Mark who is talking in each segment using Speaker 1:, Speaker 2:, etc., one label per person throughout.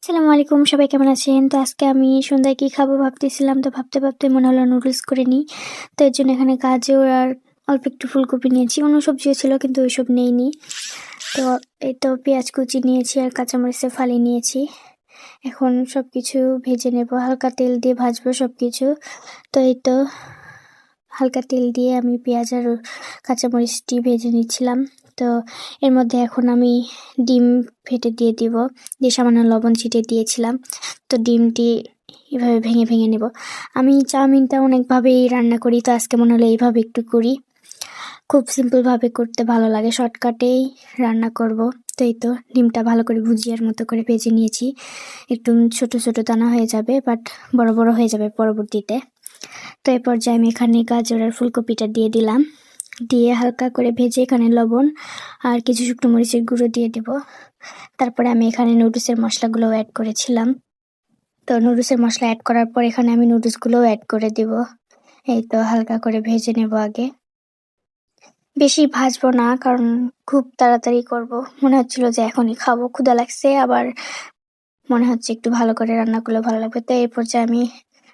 Speaker 1: আসসালামু আলাইকুম, সবাই কেমন আছেন? তো আজকে আমি সন্ধ্যায় কি খাবো ভাবতেছিলাম, তো ভাবতে ভাবতে মনে হলো নুডলস করে নিই। তো এর জন্য এখানে গাজর আর অল্প একটু ফুলকপি নিয়েছি, অন্য সবজিও ছিল কিন্তু ওইসব নেইনি। তো এই তো পেঁয়াজ কুচি নিয়েছি আর কাঁচামরিচের ফালি নিয়েছি। এখন সব কিছু ভেজে নেব, হালকা তেল দিয়ে ভাজবো সব কিছু। তো এই তো হালকা তেল দিয়ে আমি পেঁয়াজ আর কাঁচামরিচটি ভেজে নিচ্ছিলাম। তো এর মধ্যে এখন আমি ডিম ফেটে দিয়ে দিব, দিয়ে সামান্য লবণ ছিটিয়ে দিয়েছিলাম। তো ডিমটি এভাবে ভেঙে ভেঙে নেব। আমি চাউমিনটা অনেকভাবেই রান্না করি, তো আজকে মনে হলো এইভাবে একটু করি। খুব সিম্পলভাবে করতে ভালো লাগে, শর্টকাটেই রান্না করব। তো এই তো ডিমটা ভালো করে ভুজিয়ার মতো করে ভেজে নিয়েছি। একটু ছোট ছোট দানা হয়ে যাবে, বাট বড় বড় হয়ে যাবে পরবর্তীতে। তো এই পর্যায়ে আমি এখানে গাজর আর ফুলকপিটা দিয়ে দিলাম, দিয়ে হালকা করে ভেজে এখানে লবণ আর কিছু শুকনো মরিচের গুঁড়ো দিয়ে দেব। তারপরে আমি এখানে নুডলসের মশলাগুলোও অ্যাড করেছিলাম। তো নুডলসের মশলা অ্যাড করার পর এখানে আমি নুডলসগুলোও অ্যাড করে দেব। এই তো হালকা করে ভেজে নেব আগে, বেশি ভাজবো না কারণ খুব তাড়াতাড়ি করব। মনে হচ্ছিল যে এখনই খাবো, ক্ষুধা লাগছে, আবার মনে হচ্ছে একটু ভালো করে রান্না করলে ভালো লাগবে। তো এই পর্যায়ে আমি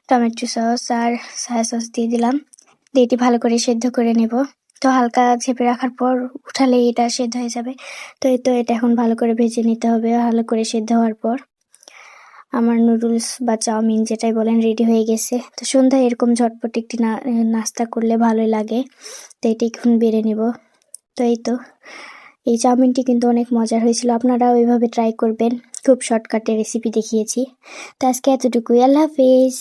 Speaker 1: টমেটো সস আর সয়া সস দিয়ে দিলাম, দিয়ে এটি ভালো করে সেদ্ধ করে নেব। তো হালকা ঝেপে রাখার পর উঠালেই এটা সেদ্ধ হয়ে যাবে। তো এই তো এটা এখন ভালো করে ভেজে নিতে হবে। ভালো করে সেদ্ধ হওয়ার পর আমার নুডলস বা চাউমিন যেটাই বলেন রেডি হয়ে গেছে। তো সন্ধ্যায় এরকম ঝটপট একটি নাস্তা করলে ভালোই লাগে। তো এটি এখন বেড়ে নেব। তো এই তো এই চাউমিনটি কিন্তু অনেক মজার হয়েছিল, আপনারাও ওইভাবে ট্রাই করবেন। খুব শর্টকাটে রেসিপি দেখিয়েছি। তো আজকে এতটুকুই, আল্লাহ হাফেজ।